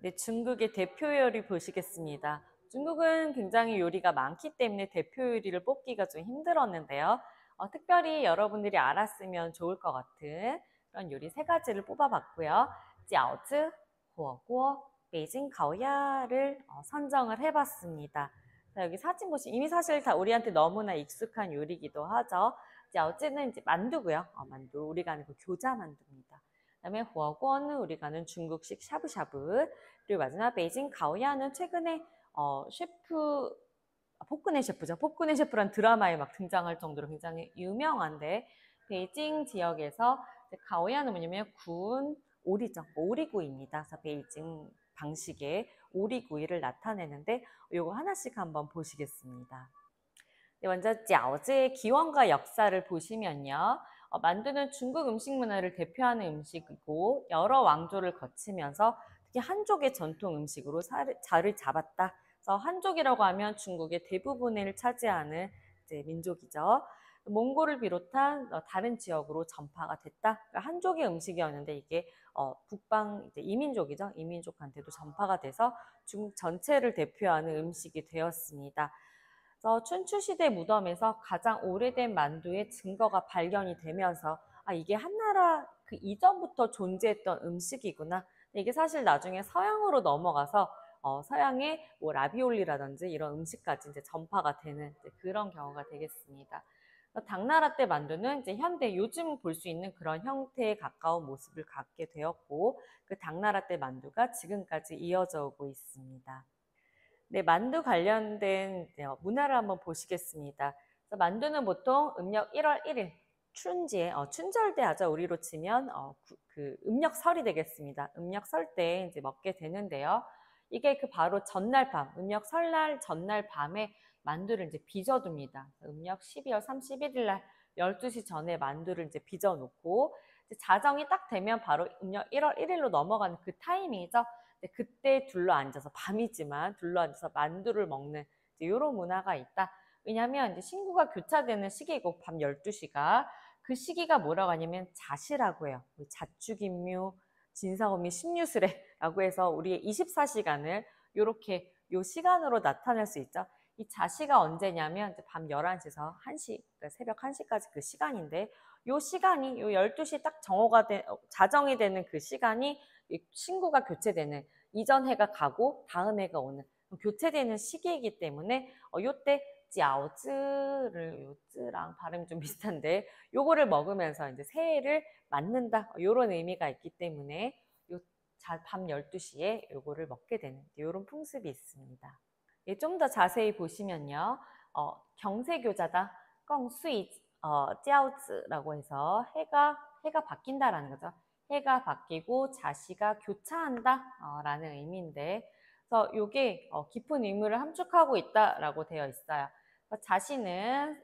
네, 중국의 대표 요리 보시겠습니다. 중국은 굉장히 요리가 많기 때문에 대표 요리를 뽑기가 좀 힘들었는데요. 특별히 여러분들이 알았으면 좋을 것 같은 그런 요리 세 가지를 뽑아봤고요. 饺子, 火锅, 베이징 가오야를 선정을 해봤습니다. 자, 여기 사진 보시면 이미 사실 다 우리한테 너무나 익숙한 요리이기도 하죠. 饺子는 이제 만두고요. 만두, 우리가 아는 그 교자 만두입니다. 그다음에 火锅는 우리가 아는 중국식 샤브샤브. 그리고 마지막 베이징 가오야는 최근에 포크네 셰프죠. 포크네 셰프란 드라마에 막 등장할 정도로 굉장히 유명한데 베이징 지역에서 가오야는 뭐냐면 구운 오리죠. 오리구이입니다. 그래서 베이징 방식의 오리구이를 나타내는데 이거 하나씩 한번 보시겠습니다. 네, 먼저 饺子의 기원과 역사를 보시면요. 만두는 중국 음식 문화를 대표하는 음식이고 여러 왕조를 거치면서 특히 한족의 전통 음식으로 자리를 잡았다. 그래서 한족이라고 하면 중국의 대부분을 차지하는 이제 민족이죠. 몽골을 비롯한 다른 지역으로 전파가 됐다. 그러니까 한족의 음식이었는데 이게 북방 이제 이민족이죠. 이민족한테도 전파가 돼서 중국 전체를 대표하는 음식이 되었습니다. 그래서 춘추시대 무덤에서 가장 오래된 만두의 증거가 발견이 되면서 이게 한나라 그 이전부터 존재했던 음식이구나. 이게 사실 나중에 서양으로 넘어가서 서양의 뭐 라비올리라든지 이런 음식까지 이제 전파가 되는 이제 그런 경우가 되겠습니다. 당나라 때 만두는 이제 현대 요즘 볼 수 있는 그런 형태에 가까운 모습을 갖게 되었고 그 당나라 때 만두가 지금까지 이어져 오고 있습니다. 네, 만두 관련된 문화를 한번 보시겠습니다. 그래서 만두는 보통 음력 1월 1일 춘지에 춘절대 하죠. 우리로 치면 그 음력설이 되겠습니다. 음력설 때 이제 먹게 되는데요. 이게 그 바로 전날 밤, 음력 설날 전날 밤에 만두를 이제 빚어둡니다. 음력 12월 31일 날 12시 전에 만두를 이제 빚어놓고 이제 자정이 딱 되면 바로 음력 1월 1일로 넘어가는 그 타이밍이죠. 그때 둘러앉아서 밤이지만 둘러앉아서 만두를 먹는 이런 문화가 있다. 왜냐하면 이제 신구가 교차되는 시기고 밤 12시가 그 시기가 뭐라고 하냐면 자시라고 해요. 자축인묘, 진사오미, 신유술래라고 해서 우리의 24시간을 이렇게 요 시간으로 나타낼 수 있죠. 이 자시가 언제냐면 밤 11시에서 1시, 그러니까 새벽 1시까지 그 시간인데 요 시간이 요 12시 딱 자정이 되는 그 시간이 신구가 교체되는 이전 해가 가고 다음 해가 오는 교체되는 시기이기 때문에 요때 饺子를 요즈랑 발음이 좀 비슷한데 요거를 먹으면서 이제 새해를 맞는다 요런 의미가 있기 때문에 밤 12시에 요거를 먹게 되는 요런 풍습이 있습니다. 좀 더 자세히 보시면요. 경세교자다, 껑수이, 饺子라고 해서 해가 바뀐다라는 거죠. 해가 바뀌고 자시가 교차한다 라는 의미인데 그래서 이게 깊은 의미를 함축하고 있다라고 되어 있어요. 자시는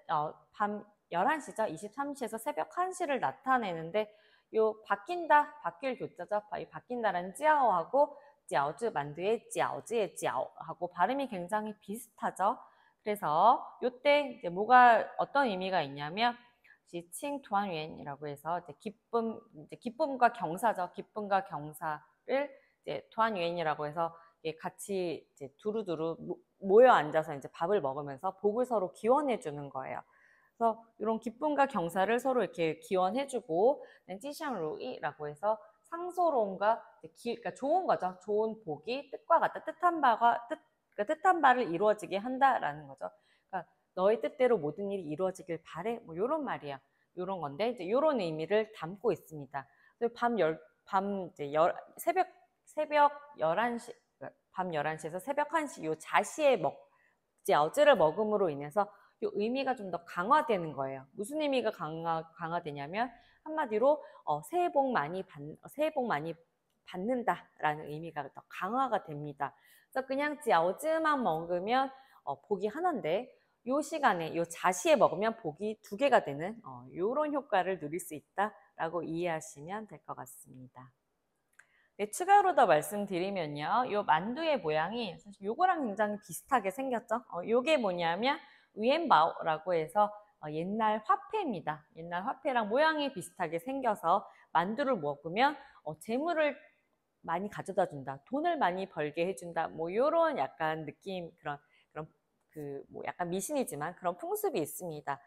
밤 11시죠. 23시에서 새벽 1시를 나타내는데 요 바뀐다, 바뀔 교자죠. 바뀐다라는 찌아오하고 饺子 만두의 饺子의 饺하고 발음이 굉장히 비슷하죠. 그래서 요때 이제 어떤 의미가 있냐면 지칭团圆이라고 해서 이제 기쁨과 경사죠. 기쁨과 경사를 이제 团圆이라고 해서 같이 이제 두루두루 모여 앉아서 이제 밥을 먹으면서 복을 서로 기원해 주는 거예요. 그래서 이런 기쁨과 경사를 서로 이렇게 기원해주고 찌샹루이라고 해서 상소로움과 그러니까 좋은 거죠. 좋은 복이 뜻과 같다. 그러니까 뜻한 바를 이루어지게 한다라는 거죠. 그러니까 너의 뜻대로 모든 일이 이루어지길 바래. 뭐 이런 말이야. 이런 건데 이제 이런 의미를 담고 있습니다. 밤 이제 새벽 11시 밤 11시에서 새벽 1시 요 자시에 이제 어제를 먹음으로 인해서 이 의미가 좀 더 강화되는 거예요. 무슨 의미가 강화되냐면 한마디로 새해 복 많이 받는다라는 의미가 더 강화가 됩니다. 그래서 그냥 찌아오즈만 먹으면 복이 하나인데 요 시간에 요 자시에 먹으면 복이 두 개가 되는 요런 효과를 누릴 수 있다라고 이해하시면 될 것 같습니다. 네, 추가로 더 말씀드리면요. 요 만두의 모양이 사실 요거랑 굉장히 비슷하게 생겼죠. 요게 뭐냐면 위엔바오라고 해서 옛날 화폐입니다. 옛날 화폐랑 모양이 비슷하게 생겨서 만두를 먹으면 재물을 많이 가져다 준다, 돈을 많이 벌게 해준다, 뭐 요런 약간 느낌, 그런 그 뭐 약간 미신이지만 그런 풍습이 있습니다.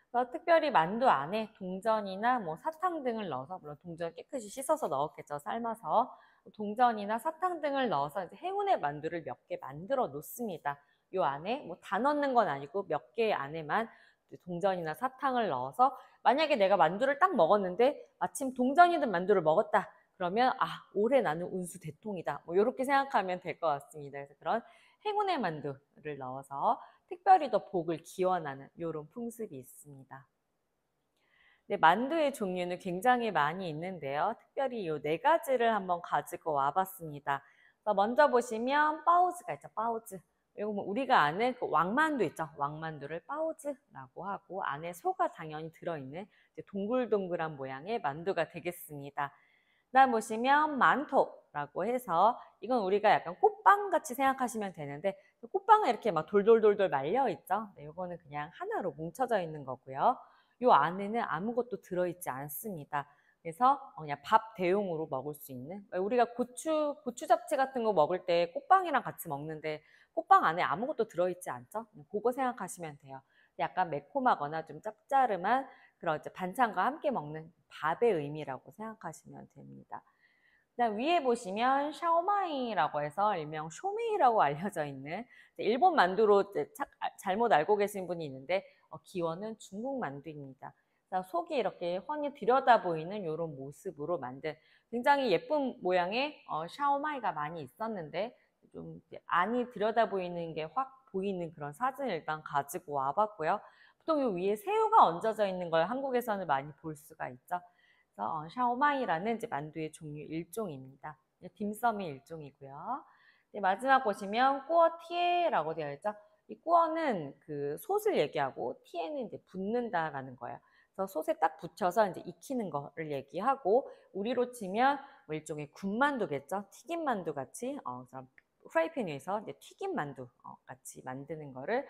그래서 특별히 만두 안에 동전이나 뭐 사탕 등을 넣어서, 물론 동전 깨끗이 씻어서 넣었겠죠, 삶아서. 동전이나 사탕 등을 넣어서 이제 행운의 만두를 몇 개 만들어 놓습니다. 요 안에 뭐 다 넣는 건 아니고 몇 개 안에만 동전이나 사탕을 넣어서, 만약에 내가 만두를 딱 먹었는데 마침 동전이 든 만두를 먹었다 그러면 올해 나는 운수 대통이다, 뭐 이렇게 생각하면 될 것 같습니다. 그래서 그런 행운의 만두를 넣어서 특별히 더 복을 기원하는 이런 풍습이 있습니다. 네, 만두의 종류는 굉장히 많이 있는데요. 특별히 이 네 가지를 한번 가지고 와봤습니다. 먼저 보시면 빠오즈가 있죠, 빠오즈. 이거 뭐 우리가 아는 그 왕만두 있죠, 왕만두를 빠오즈라고 하고, 안에 소가 당연히 들어있는 동글동글한 모양의 만두가 되겠습니다. 그다음 보시면 만토라고 해서, 이건 우리가 약간 꽃빵 같이 생각하시면 되는데, 꽃빵은 이렇게 막 돌돌돌돌 말려 있죠. 네, 이거는 그냥 하나로 뭉쳐져 있는 거고요. 요 안에는 아무것도 들어있지 않습니다. 그래서 그냥 밥 대용으로 먹을 수 있는, 우리가 고추 잡채 같은 거 먹을 때 꽃빵이랑 같이 먹는데 꽃빵 안에 아무것도 들어있지 않죠? 그거 생각하시면 돼요. 약간 매콤하거나 좀 짭짜름한 그런 이제 반찬과 함께 먹는 밥의 의미라고 생각하시면 됩니다. 그다음 위에 보시면 샤오마이라고 해서 일명 쇼메이라고 알려져 있는, 일본 만두로 잘못 알고 계신 분이 있는데 기원은 중국 만두입니다. 속이 이렇게 훤히 들여다 보이는 이런 모습으로 만든 굉장히 예쁜 모양의 샤오마이가 많이 있었는데, 좀 안이 들여다 보이는 게 확 보이는 그런 사진을 일단 가지고 와봤고요. 보통 이 위에 새우가 얹어져 있는 걸 한국에서는 많이 볼 수가 있죠. 그래서 샤오마이라는 이제 만두의 종류 일종입니다. 딤섬의 일종이고요. 마지막 보시면 꾸어티에라고 되어 있죠. 이 꾸어는 그 솥을 얘기하고, 티에는 이제 붓는다라는 거예요. 그래서 솥에 딱 붙여서 이제 익히는 거를 얘기하고, 우리로 치면 뭐 일종의 군만두겠죠. 튀김 만두 같이 프라이팬 위에서 이제 튀김 만두 같이 만드는 거를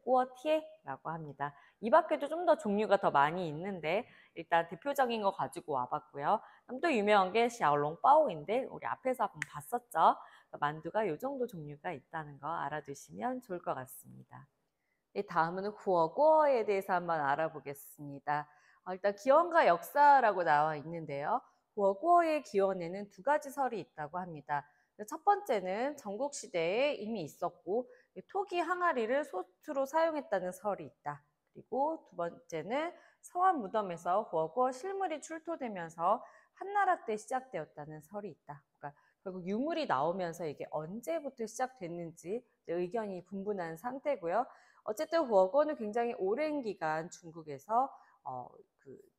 꾸어티에라고 합니다. 이 밖에도 좀 더 종류가 더 많이 있는데 일단 대표적인 거 가지고 와봤고요. 또 유명한 게 샤오롱바오인데 우리 앞에서 한번 봤었죠. 만두가 이 정도 종류가 있다는 거 알아두시면 좋을 것 같습니다. 다음은 후어구어에 대해서 한번 알아보겠습니다. 일단 기원과 역사라고 나와 있는데요. 후어구어의 기원에는 두 가지 설이 있다고 합니다. 첫 번째는 전국시대에 이미 있었고 토기 항아리를 솥으로 사용했다는 설이 있다. 그리고 두 번째는 서한 무덤에서 후어구어 실물이 출토되면서 한나라 때 시작되었다는 설이 있다. 그러니까 결국 유물이 나오면서 이게 언제부터 시작됐는지 의견이 분분한 상태고요. 어쨌든 후어구어는 굉장히 오랜 기간 중국에서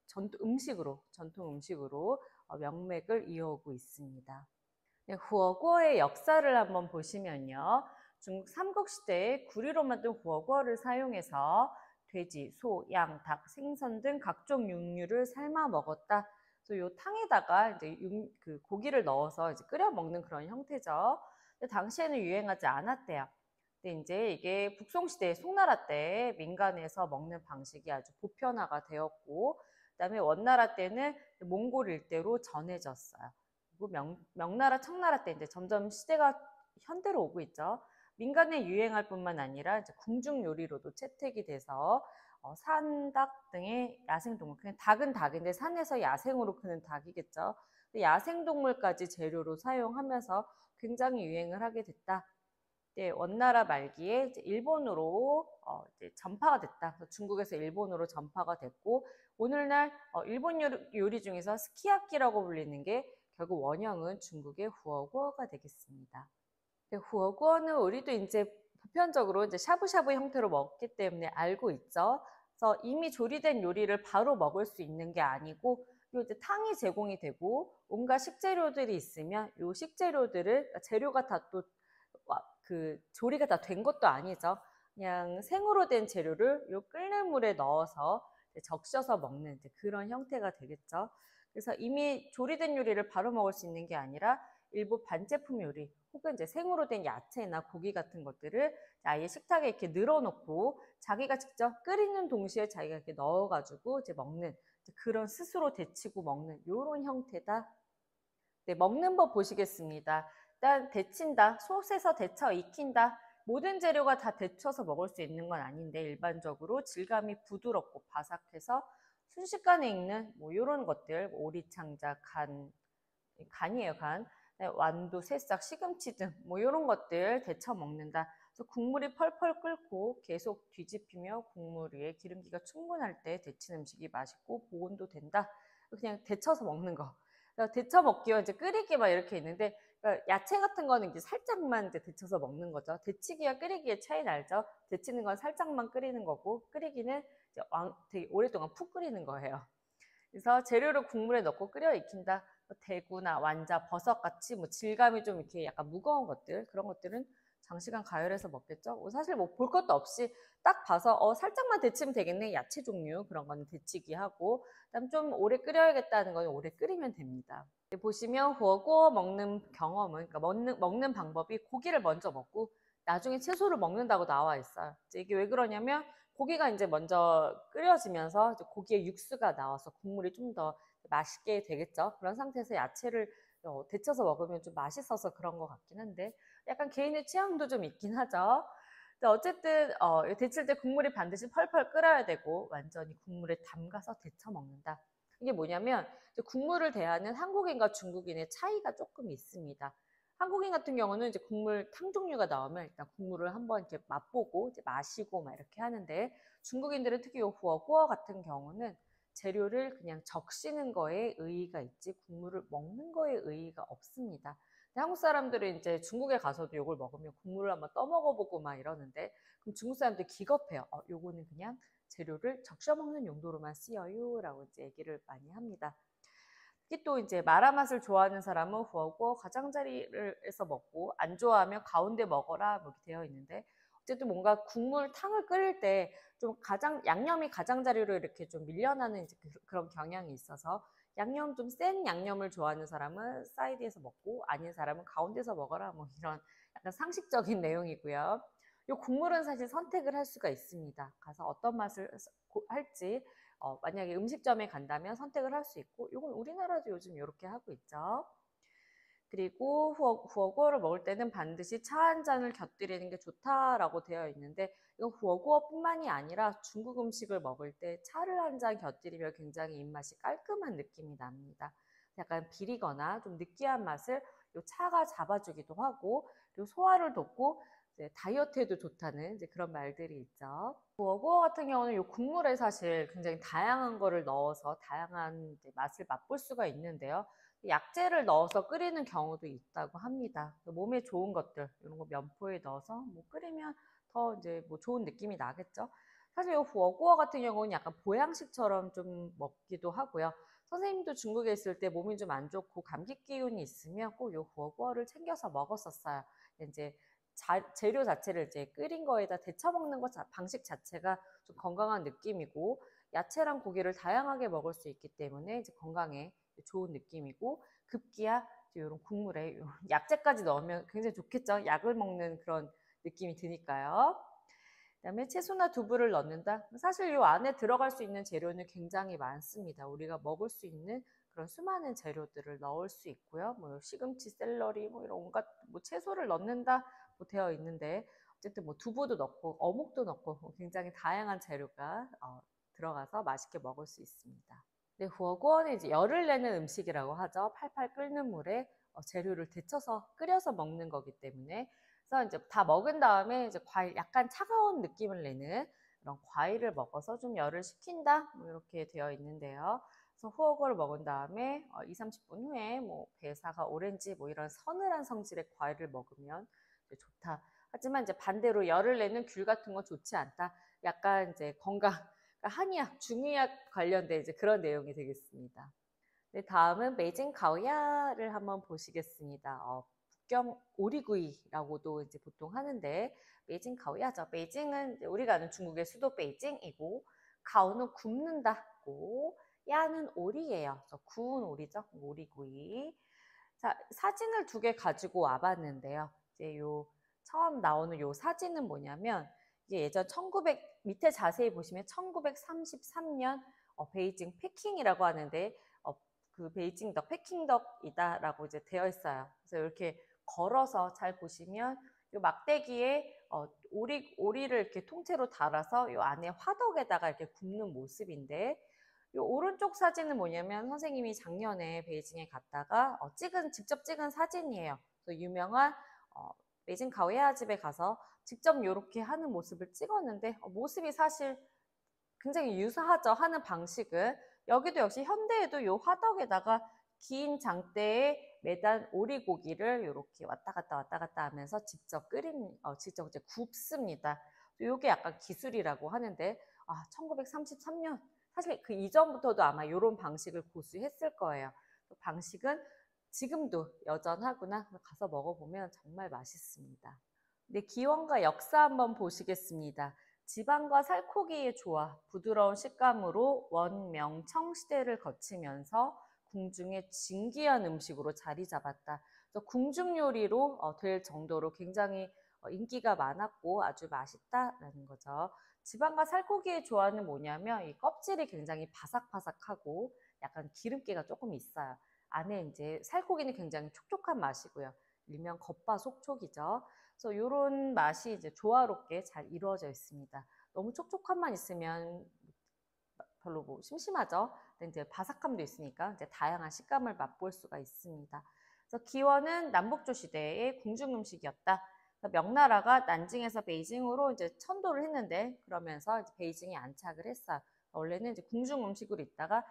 전통 음식으로 명맥을 이어오고 있습니다. 네, 후어구어의 역사를 한번 보시면요. 중국 삼국시대에 구리로 만든 후어구어를 사용해서 돼지, 소, 양, 닭, 생선 등 각종 육류를 삶아 먹었다. 그래서 요 탕에다가 이제 그 고기를 넣어서 이제 끓여 먹는 그런 형태죠. 근데 당시에는 유행하지 않았대요. 근데 이제 이게 북송시대 송나라 때 민간에서 먹는 방식이 아주 보편화가 되었고, 그다음에 원나라 때는 몽골 일대로 전해졌어요. 그리고 명나라, 청나라 때 이제 점점 시대가 현대로 오고 있죠. 민간에 유행할 뿐만 아니라 이제 궁중 요리로도 채택이 돼서 산닭 등의 야생동물, 그냥 닭은 닭인데 산에서 야생으로 크는 닭이겠죠. 야생동물까지 재료로 사용하면서 굉장히 유행을 하게 됐다. 원나라 말기에 이제 일본으로 이제 전파가 됐다. 그래서 중국에서 일본으로 전파가 됐고, 오늘날 일본 요리 중에서 스키야키라고 불리는 게 결국 원형은 중국의 후어구어가 되겠습니다. 후어구어는 우리도 이제 보편적으로 이제 샤브샤브 형태로 먹기 때문에 알고 있죠. 그래서 이미 조리된 요리를 바로 먹을 수 있는 게 아니고, 이제 탕이 제공이 되고 온갖 식재료들이 있으면 이 식재료들을, 재료가 다 또 조리가 다 된 것도 아니죠. 그냥 생으로 된 재료를 요 끓는 물에 넣어서 적셔서 먹는 그런 형태가 되겠죠. 그래서 이미 조리된 요리를 바로 먹을 수 있는 게 아니라 일부 반제품 요리 혹은 이제 생으로 된 야채나 고기 같은 것들을 아예 식탁에 이렇게 늘어놓고 자기가 직접 끓이는 동시에 자기가 이렇게 넣어가지고 이제 먹는, 그런 스스로 데치고 먹는 이런 형태다. 네, 먹는 법 보시겠습니다. 일단 데친다, 솥에서 데쳐 익힌다. 모든 재료가 다 데쳐서 먹을 수 있는 건 아닌데 일반적으로 질감이 부드럽고 바삭해서 순식간에 익는 뭐 이런 것들, 오리창자, 간이에요, 간. 네, 완두, 새싹, 시금치 등 뭐 이런 것들 데쳐 먹는다. 그래서 국물이 펄펄 끓고 계속 뒤집히며 국물 위에 기름기가 충분할 때 데친 음식이 맛있고 보온도 된다. 그냥 데쳐서 먹는 거. 데쳐 먹기와 이제 끓이기 막 이렇게 있는데 그러니까 야채 같은 거는 이제 살짝만 이제 데쳐서 먹는 거죠. 데치기와 끓이기의 차이 날죠. 데치는 건 살짝만 끓이는 거고 끓이기는 이제 되게 오랫동안 푹 끓이는 거예요. 그래서 재료를 국물에 넣고 끓여 익힌다. 대구나 완자, 버섯같이 뭐 질감이 좀 이렇게 약간 무거운 것들 그런 것들은 장시간 가열해서 먹겠죠. 사실 뭐 볼 것도 없이 딱 봐서 살짝만 데치면 되겠네. 야채 종류 그런 거는 데치기 하고 그다음 좀 오래 끓여야겠다는 거는 오래 끓이면 됩니다. 보시면 구워 먹는 경험은 그러니까 먹는 방법이 고기를 먼저 먹고 나중에 채소를 먹는다고 나와 있어요. 이게 왜 그러냐면 고기가 이제 먼저 끓여지면서 이제 고기의 육수가 나와서 국물이 좀 더 맛있게 되겠죠. 그런 상태에서 야채를 데쳐서 먹으면 좀 맛있어서 그런 것 같긴 한데 약간 개인의 취향도 좀 있긴 하죠. 근데 어쨌든 데칠 때 국물이 반드시 펄펄 끓어야 되고 완전히 국물에 담가서 데쳐 먹는다. 이게 뭐냐면 국물을 대하는 한국인과 중국인의 차이가 조금 있습니다. 한국인 같은 경우는 이제 국물 탕 종류가 나오면 일단 국물을 한번 이렇게 맛보고 이제 마시고 막 이렇게 하는데 중국인들은 특히 요 후어구어 같은 경우는 재료를 그냥 적시는 거에 의의가 있지 국물을 먹는 거에 의의가 없습니다. 근데 한국 사람들은 이제 중국에 가서도 요걸 먹으면 국물을 한번 떠먹어보고 막 이러는데 그럼 중국 사람들 기겁해요. 요거는 그냥 재료를 적셔 먹는 용도로만 쓰여요 라고 이제 얘기를 많이 합니다. 특히 또 이제 마라 맛을 좋아하는 사람은 후어구어 가장자리에서 먹고 안 좋아하면 가운데 먹어라 뭐 이렇게 되어 있는데 어쨌든 뭔가 국물 탕을 끓일 때 좀 양념이 가장자리로 이렇게 좀 밀려나는 이제 그런 경향이 있어서 양념 좀 센 양념을 좋아하는 사람은 사이드에서 먹고 아닌 사람은 가운데서 먹어라 뭐 이런 약간 상식적인 내용이고요. 이 국물은 사실 선택을 할 수가 있습니다. 가서 어떤 맛을 할지 만약에 음식점에 간다면 선택을 할 수 있고 이건 우리나라도 요즘 이렇게 하고 있죠. 그리고 후어구어를 먹을 때는 반드시 차 한 잔을 곁들이는 게 좋다라고 되어 있는데 이건 후어구어뿐만이 아니라 중국 음식을 먹을 때 차를 한 잔 곁들이면 굉장히 입맛이 깔끔한 느낌이 납니다. 약간 비리거나 좀 느끼한 맛을 이 차가 잡아주기도 하고 그리고 소화를 돕고 다이어트에도 좋다는 이제 그런 말들이 있죠. 버거 같은 경우는 이 국물에 사실 굉장히 다양한 거를 넣어서 다양한 맛을 맛볼 수가 있는데요. 약재를 넣어서 끓이는 경우도 있다고 합니다. 몸에 좋은 것들 이런 거 면포에 넣어서 뭐 끓이면 더 이제 뭐 좋은 느낌이 나겠죠. 사실 이 버거 같은 경우는 약간 보양식처럼 좀 먹기도 하고요. 선생님도 중국에 있을 때 몸이 좀 안 좋고 감기 기운이 있으면 꼭 이 버거를 챙겨서 먹었었어요. 이제 재료 자체를 이제 끓인 거에다 데쳐 먹는 것 방식 자체가 좀 건강한 느낌이고 야채랑 고기를 다양하게 먹을 수 있기 때문에 이제 건강에 좋은 느낌이고 급기야 이런 국물에 약재까지 넣으면 굉장히 좋겠죠. 약을 먹는 그런 느낌이 드니까요. 그다음에 채소나 두부를 넣는다. 사실 이 안에 들어갈 수 있는 재료는 굉장히 많습니다. 우리가 먹을 수 있는 그런 수많은 재료들을 넣을 수 있고요. 뭐 시금치, 샐러리, 뭐 이런 온갖 뭐 채소를 넣는다 뭐 되어 있는데 어쨌든 뭐 두부도 넣고 어묵도 넣고 뭐 굉장히 다양한 재료가 들어가서 맛있게 먹을 수 있습니다. 네, 후어구어는 이제 열을 내는 음식이라고 하죠. 팔팔 끓는 물에 재료를 데쳐서 끓여서 먹는 거기 때문에 그래서 이제 다 먹은 다음에 이제 과일 약간 차가운 느낌을 내는 그런 과일을 먹어서 좀 열을 식힌다 뭐 이렇게 되어 있는데요. 그래서 후어구어를 먹은 다음에 2, 30분 후에 뭐 배사가 오렌지 뭐 이런 서늘한 성질의 과일을 먹으면 좋다. 하지만 이제 반대로 열을 내는 귤 같은 건 좋지 않다. 약간 이제 건강 한의학, 중의학 관련된 이제 그런 내용이 되겠습니다. 네, 다음은 베이징 가오야를 한번 보시겠습니다. 북경 오리구이라고도 이제 보통 하는데 베이징 가오야죠. 베이징은 우리가 아는 중국의 수도 베이징이고 가오는 굽는다고 야는 오리예요. 그래서 구운 오리죠. 오리구이. 자, 사진을 두 개 가지고 와봤는데요. 이제 요 처음 나오는 요 사진은 뭐냐면 이게 예전 1900 밑에 자세히 보시면 1933년 베이징 패킹이라고 하는데 그 베이징 덕, 패킹 덕이다라고 이제 되어 있어요. 그래서 이렇게 걸어서 잘 보시면 요 막대기에 오리를 이렇게 통째로 달아서 요 안에 화덕에다가 이렇게 굽는 모습인데, 요 오른쪽 사진은 뭐냐면 선생님이 작년에 베이징에 갔다가 직접 찍은 사진이에요. 그래서 유명한 베이징 가오야 집에 가서 직접 이렇게 하는 모습을 찍었는데 모습이 사실 굉장히 유사하죠. 하는 방식은. 여기도 역시 현대에도 요 화덕에다가 긴 장대에 매단 오리고기를 이렇게 왔다 갔다 하면서 직접 직접 이제 굽습니다. 요게 약간 기술이라고 하는데, 1933년, 사실 그 이전부터도 아마 이런 방식을 고수했을 거예요. 그 방식은 지금도 여전하구나. 가서 먹어보면 정말 맛있습니다. 네, 기원과 역사 한번 보시겠습니다. 지방과 살코기의 조화, 부드러운 식감으로 원명청 시대를 거치면서 궁중의 진귀한 음식으로 자리 잡았다. 궁중 요리로 될 정도로 굉장히 인기가 많았고 아주 맛있다라는 거죠. 지방과 살코기의 조화는 뭐냐면 이 껍질이 굉장히 바삭바삭하고 약간 기름기가 조금 있어요. 안에 이제 살코기는 굉장히 촉촉한 맛이고요. 일명 겉바속촉이죠. 그래서 이런 맛이 이제 조화롭게 잘 이루어져 있습니다. 너무 촉촉함만 있으면 별로 뭐 심심하죠. 근데 이제 바삭함도 있으니까 이제 다양한 식감을 맛볼 수가 있습니다. 그래서 기원은 남북조 시대의 궁중 음식이었다. 명나라가 난징에서 베이징으로 이제 천도를 했는데, 그러면서 이제 베이징에 안착을 했어요. 원래는 이제 궁중 음식으로 있다가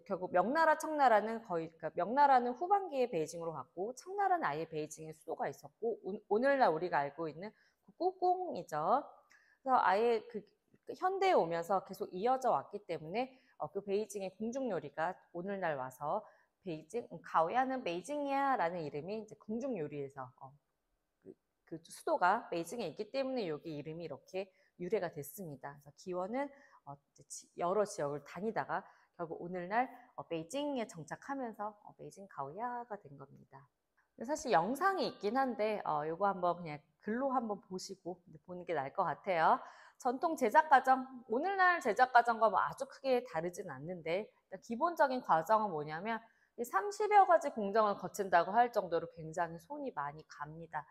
결국 명나라, 청나라는 거의, 그러니까 명나라는 후반기에 베이징으로 갔고 청나라는 아예 베이징에 수도가 있었고, 오늘날 우리가 알고 있는 꾸꽁이죠. 그래서 아예 그 현대에 오면서 계속 이어져 왔기 때문에 그 베이징의 궁중 요리가 오늘날 와서 베이징 가오야는 베이징이야라는 이름이 이제 궁중 요리에서 그 수도가 베이징에 있기 때문에 여기 이름이 이렇게 유래가 됐습니다. 그래서 기원은 여러 지역을 다니다가 결국 오늘날 베이징에 정착하면서 베이징 가오야가 된 겁니다. 사실 영상이 있긴 한데 이거 한번 그냥 글로 한번 보시고 보는 게 나을 것 같아요. 전통 제작 과정, 오늘날 제작 과정과 뭐 아주 크게 다르진 않는데 기본적인 과정은 뭐냐면 30여 가지 공정을 거친다고 할 정도로 굉장히 손이 많이 갑니다.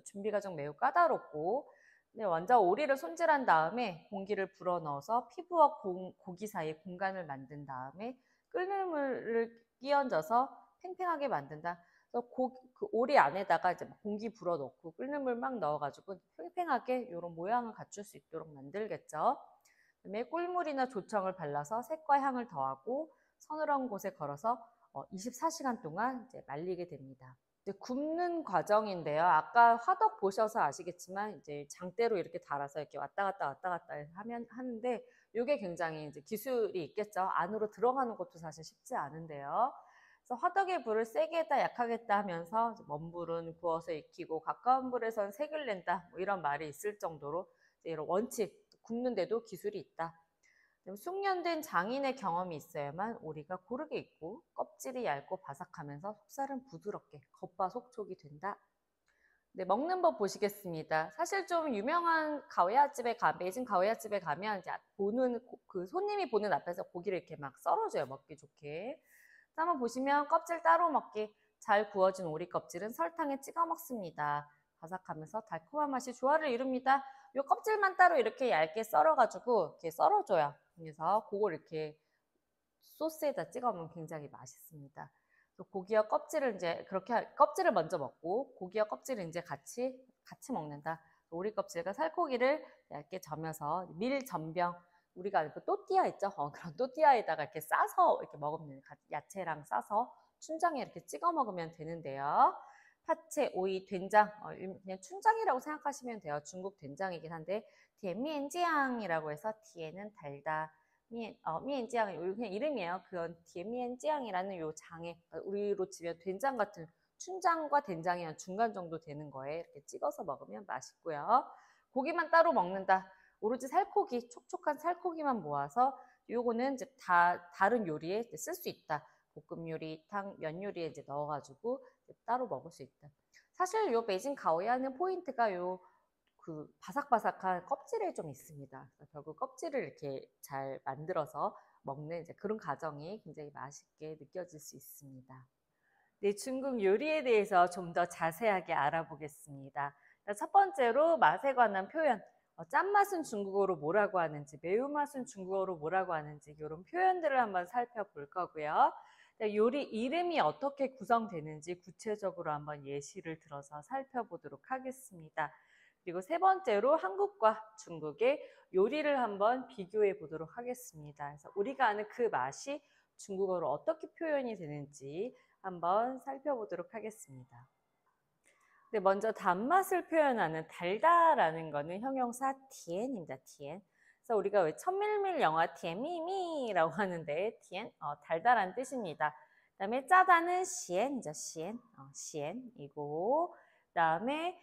준비 과정 매우 까다롭고, 먼저 오리를 손질한 다음에 공기를 불어넣어서 피부와 고기 사이에 공간을 만든 다음에 끓는 물을 끼얹어서 팽팽하게 만든다. 그래서 그 오리 안에다가 이제 공기 불어넣고 끓는 물 막 넣어가지고 팽팽하게 이런 모양을 갖출 수 있도록 만들겠죠. 그다음에 꿀물이나 조청을 발라서 색과 향을 더하고 서늘한 곳에 걸어서 24시간 동안 이제 말리게 됩니다. 이제 굽는 과정인데요. 아까 화덕 보셔서 아시겠지만 이제 장대로 이렇게 달아서 이렇게 왔다 갔다 하는데 이게 굉장히 이제 기술이 있겠죠. 안으로 들어가는 것도 사실 쉽지 않은데요. 그래서 화덕의 불을 세게 했다 약하게 했다 하면서 먼 불은 구워서 익히고 가까운 불에선 색을 낸다 뭐 이런 말이 있을 정도로 이런 원칙, 굽는데도 기술이 있다. 숙련된 장인의 경험이 있어야만 오리가 고르게 익고 껍질이 얇고 바삭하면서 속살은 부드럽게 겉바속촉이 된다. 네, 먹는 법 보시겠습니다. 사실 좀 유명한 베이징 가오야집에 가면 이제 그 손님이 보는 앞에서 고기를 이렇게 막 썰어줘요. 먹기 좋게. 한번 보시면 껍질 따로 먹기, 잘 구워진 오리 껍질은 설탕에 찍어 먹습니다. 바삭하면서 달콤한 맛이 조화를 이룹니다. 이 껍질만 따로 이렇게 얇게 썰어가지고 이렇게 썰어줘요. 그래서 그걸 이렇게 소스에다 찍어 먹으면 굉장히 맛있습니다. 고기와 껍질을 이제 껍질을 먼저 먹고 고기와 껍질을 이제 같이 먹는다. 오리 껍질과 살코기를 얇게 점여서 밀전병, 우리가 그 또띠아 있죠? 그런 또띠아에다가 이렇게 싸서 이렇게 먹으면 야채랑 싸서 춘장에 이렇게 찍어 먹으면 되는데요. 파채, 오이, 된장, 그냥 춘장이라고 생각하시면 돼요. 중국 된장이긴 한데 디엔미엔지앙이라고 해서 디에는 달다. 미엔지앙 그냥 이름이에요. 그건 디엔미엔지앙이라는 요 장에 우리로 치면 된장 같은 춘장과 된장이 한 중간 정도 되는 거에 이렇게 찍어서 먹으면 맛있고요. 고기만 따로 먹는다. 오로지 살코기, 촉촉한 살코기만 모아서 요거는 이제 다른 요리에 쓸 수 있다. 볶음 요리, 면 요리에 이제 넣어가지고 따로 먹을 수 있다. 사실 요 베이징 가오야는 포인트가 그 바삭바삭한 껍질에 좀 있습니다. 결국 껍질을 이렇게 잘 만들어서 먹는 이제 그런 과정이 굉장히 맛있게 느껴질 수 있습니다. 네, 중국 요리에 대해서 좀 더 자세하게 알아보겠습니다. 첫 번째로 맛에 관한 표현, 짠맛은 중국어로 뭐라고 하는지, 매운맛은 중국어로 뭐라고 하는지 이런 표현들을 한번 살펴볼 거고요. 요리 이름이 어떻게 구성되는지 구체적으로 한번 예시를 들어서 살펴보도록 하겠습니다. 그리고 세 번째로 한국과 중국의 요리를 한번 비교해 보도록 하겠습니다. 그래서 우리가 아는 그 맛이 중국어로 어떻게 표현이 되는지 한번 살펴보도록 하겠습니다. 네, 먼저 단맛을 표현하는 달다라는 거는 형용사 티엔입니다. 티엔. 그래서 우리가 왜 천밀밀 영화 티엔미미라고 하는데 티엔 달달한 뜻입니다. 그다음에 짜다는 시엔이죠. 시엔. 시엔이고 그다음에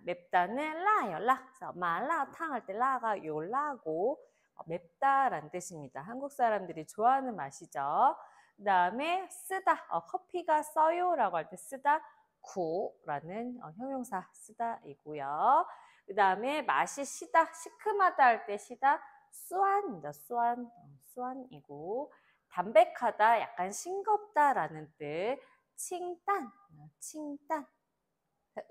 맵다는 라요. 라. 그래서 마라탕 할 때 라가 요 라고 맵다라는 뜻입니다. 한국 사람들이 좋아하는 맛이죠. 그다음에 쓰다. 커피가 써요라고 할 때 쓰다. 쿠라는 형용사 쓰다이고요. 그 다음에 맛이 시다, 시큼하다 할 때 시다, 수안입니다. 수안, 수안이고 담백하다, 약간 싱겁다라는 뜻, 칭딴, 칭딴.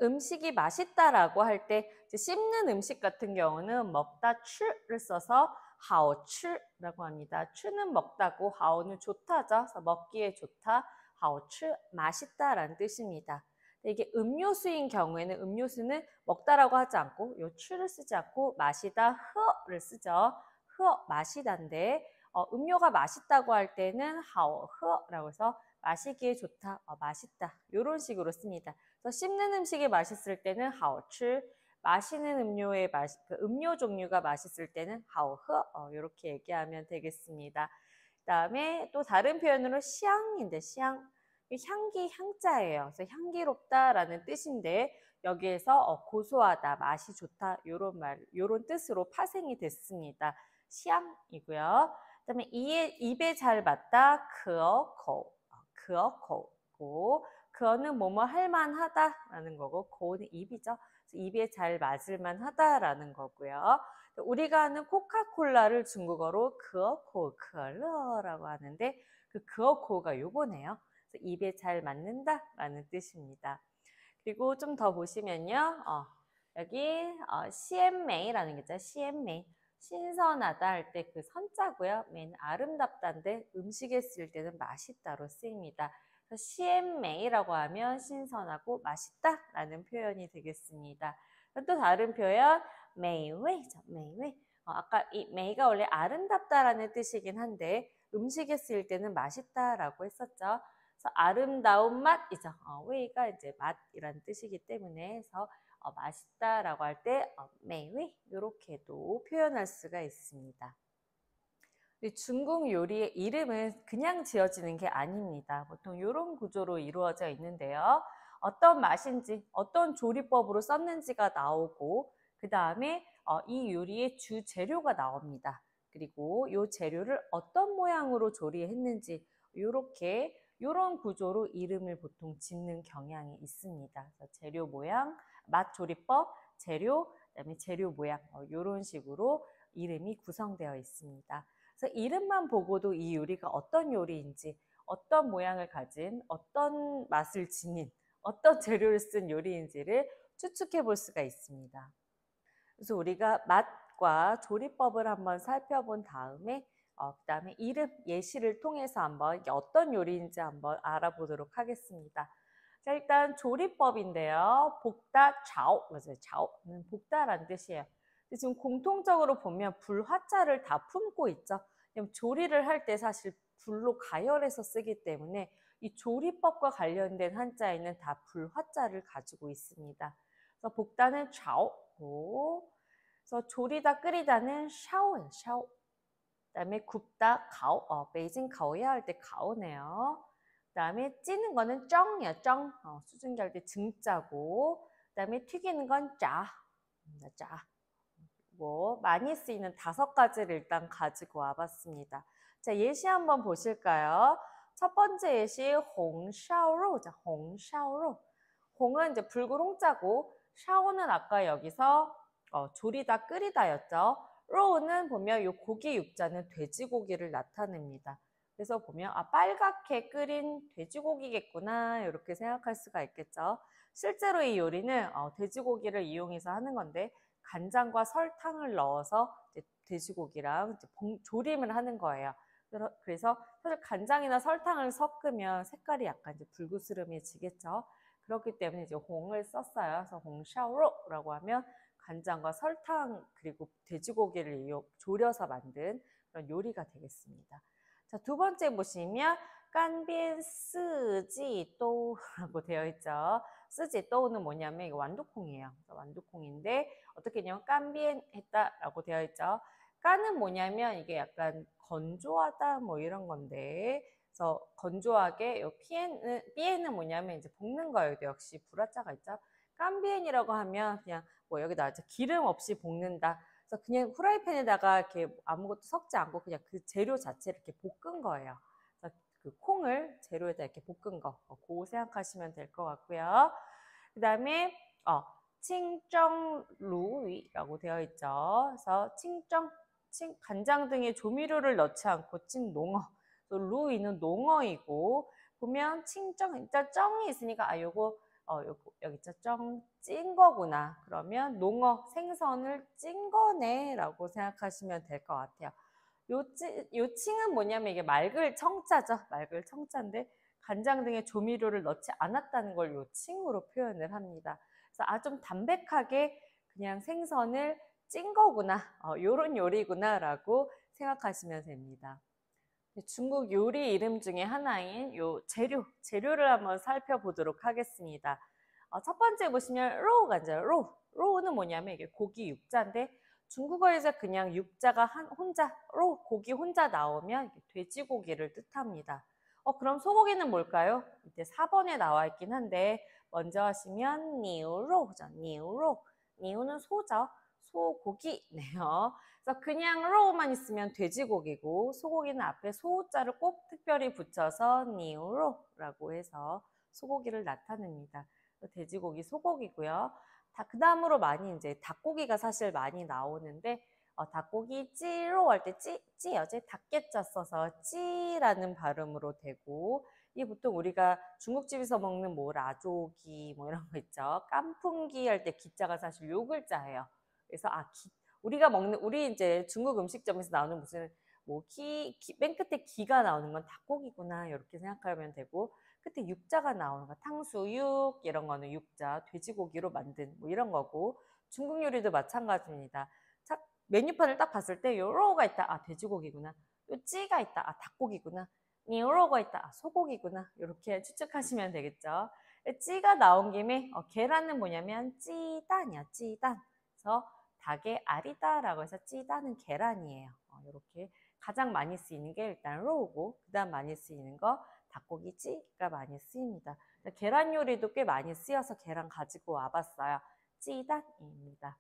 음식이 맛있다라고 할 때 씹는 음식 같은 경우는 먹다 추를 써서 하오추라고 합니다. 추는 먹다고 하오는 좋다죠. 그래서 먹기에 좋다, 하오추 맛있다라는 뜻입니다. 이게 음료수인 경우에는 음료수는 먹다라고 하지 않고 요 추를 쓰지 않고 마시다 흐를 쓰죠. 흐 마시다인데 음료가 맛있다고 할 때는 하오 흐라고 해서 마시기에 좋다, 맛있다 이런 식으로 씁니다. 그래서 씹는 음식이 맛있을 때는 하오추, 마시는 음료의 그 음료 종류가 맛있을 때는 하오흐 이렇게 얘기하면 되겠습니다. 그다음에 또 다른 표현으로 시향인데 시향 향기 향자예요. 그래서 향기롭다라는 뜻인데 여기에서 고소하다, 맛이 좋다 이런 뜻으로 파생이 됐습니다. 시향이고요. 그다음에 입에 잘 맞다, 그어코, 그어코고 그어는 뭐뭐 할만하다라는 거고 고는 입이죠. 입에 잘 맞을만 하다라는 거고요. 우리가 아는 코카콜라를 중국어로 그어코, 그얼러라고 하는데 그 그어코가 요거네요. 입에 잘 맞는다라는 뜻입니다. 그리고 좀 더 보시면요. 여기 CMA라는 게 있죠. CMA. 신선하다 할 때 그 선자고요. 맨 아름답다인데 음식에 쓸 때는 맛있다로 쓰입니다. CMA라고 하면 신선하고 맛있다라는 표현이 되겠습니다. 또 다른 표현, 메이웨이죠. 메이웨이. 아까 이 메이가 원래 아름답다라는 뜻이긴 한데 음식에 쓰일 때는 맛있다라고 했었죠. 그래서 아름다운 맛이죠. 웨이가 이제 맛이라는 뜻이기 때문에 해서 맛있다라고 할 때 메이웨이 이렇게도 표현할 수가 있습니다. 중국 요리의 이름은 그냥 지어지는 게 아닙니다. 보통 이런 구조로 이루어져 있는데요. 어떤 맛인지, 어떤 조리법으로 썼는지가 나오고 그 다음에 이 요리의 주 재료가 나옵니다. 그리고 이 재료를 어떤 모양으로 조리했는지 이런 구조로 이름을 보통 짓는 경향이 있습니다. 그래서 재료 모양, 맛 조리법, 재료, 그다음에 재료 모양 이런 식으로 이름이 구성되어 있습니다. 그래서 이름만 보고도 이 요리가 어떤 요리인지, 어떤 모양을 가진, 어떤 맛을 지닌, 어떤 재료를 쓴 요리인지를 추측해 볼 수가 있습니다. 그래서 우리가 맛과 조리법을 한번 살펴본 다음에 그다음에 이름, 예시를 통해서 한번 이게 어떤 요리인지 한번 알아보도록 하겠습니다. 자, 일단 조리법인데요. 볶다, 자오, 맞아요. 자오는 볶다라는 뜻이에요. 근데 지금 공통적으로 보면 불화자를 다 품고 있죠. 조리를 할 때 사실 불로 가열해서 쓰기 때문에 이 조리법과 관련된 한자에는 다 불화자를 가지고 있습니다. 그래서 볶다는 자오고, 그래서 조리다 끓이다는 샤오예요. 샤오. 그다음에 굽다 가오. 베이징 가오야 할 때 가오네요. 그다음에 찌는 거는 쩡이요. 쩡. 수증기 할 때 증자고. 그다음에 튀기는 건 짜. 짜. 많이 쓰이는 5가지를 일단 가지고 와봤습니다. 자, 예시 한번 보실까요? 첫 번째 예시 홍샤오로죠. 홍샤오로. 홍은 이제 붉은 홍자고 샤오는 아까 여기서 조리다 끓이다였죠. 로우는 보면 요 고기 육자는 돼지고기를 나타냅니다. 그래서 보면 빨갛게 끓인 돼지고기겠구나 이렇게 생각할 수가 있겠죠. 실제로 이 요리는 돼지고기를 이용해서 하는 건데 간장과 설탕을 넣어서 이제 돼지고기랑 이제 조림을 하는 거예요. 그래서 사실 간장이나 설탕을 섞으면 색깔이 약간 이제 붉으스름해지겠죠. 그렇기 때문에 이제 홍을 썼어요. 그래서 홍샤오로라고 하면 간장과 설탕 그리고 돼지고기를 조려서 만든 그런 요리가 되겠습니다. 자, 두 번째 보시면 깐비엔 쓰지또라고 되어 있죠. 쓰지또는 뭐냐면 이거 완두콩이에요. 완두콩인데 어떻게 했냐면 깐비엔 했다라고 되어 있죠. 깐은 뭐냐면 이게 약간 건조하다 뭐 이런 건데 그래서 건조하게 요 삐에는 뭐냐면 이제 볶는 거예요. 역시 불화자가 있죠. 깐비엔이라고 하면 그냥 뭐 여기다 기름 없이 볶는다. 그래서 그냥 후라이팬에다가 이렇게 아무것도 섞지 않고 그냥 그 재료 자체를 이렇게 볶은 거예요. 그래서 그 콩을 재료에다 이렇게 볶은 거, 그거 생각하시면 될 것 같고요. 그 다음에 칭정루이라고 되어 있죠. 그래서 간장 등의 조미료를 넣지 않고 찐농어. 루이는 농어이고 보면 칭정, 일단 정이 있으니까 요거 여기 있죠. 찐 거구나. 그러면 농어, 생선을 찐 거네 라고 생각하시면 될 것 같아요. 요 칭은 뭐냐면 이게 맑을 청자죠. 맑을 청자인데 간장 등의 조미료를 넣지 않았다는 걸 요 칭으로 표현을 합니다. 그래서 좀 담백하게 그냥 생선을 찐 거구나. 요런 요리구나 라고 생각하시면 됩니다. 중국 요리 이름 중에 하나인 요 재료를 한번 살펴보도록 하겠습니다. 첫 번째 보시면 로우가 있죠. 로우는 뭐냐면 이게 고기 육자인데 중국어에서 그냥 육자가 혼자 고기 혼자 나오면 돼지고기를 뜻합니다. 그럼 소고기는 뭘까요? 이때 4번에 나와 있긴 한데 먼저 하시면 니우로죠. 니우는 소죠. 소고기네요. 그래서 그냥 로우만 있으면 돼지고기고 소고기는 앞에 소자를 꼭 특별히 붙여서 니우로라고 해서 소고기를 나타냅니다. 돼지고기, 소고기고요. 그 다음으로 많이 이제 닭고기가 사실 많이 나오는데 닭고기 찌로 할 때 찌여지 닭게자 써서 찌라는 발음으로 되고 이게 보통 우리가 중국집에서 먹는 뭐 라조기 뭐 이런 거 있죠. 깐풍기 할 때 기자가 사실 요 글자예요. 그래서 우리 이제 중국 음식점에서 나오는 무슨 뭐 맨 끝에 기가 나오는 건 닭고기구나 이렇게 생각하면 되고 끝에 육자가 나오는 거 탕수육 이런 거는 육자 돼지고기로 만든 뭐 이런 거고 중국 요리도 마찬가지입니다. 메뉴판을 딱 봤을 때 요로가 있다 돼지고기구나 요 찌가 있다 닭고기구나 니로가 있다 소고기구나 이렇게 추측하시면 되겠죠. 찌가 나온 김에 계란은 뭐냐면 찌단이야 찌단. 그래서 닭의 알이다라고 해서 찌다는 계란이에요. 이렇게 가장 많이 쓰이는 게 일단 로우고 그 다음 많이 쓰이는 거 닭고기찌가 많이 쓰입니다. 계란 요리도 꽤 많이 쓰여서 계란 가지고 와봤어요. 찌단입니다.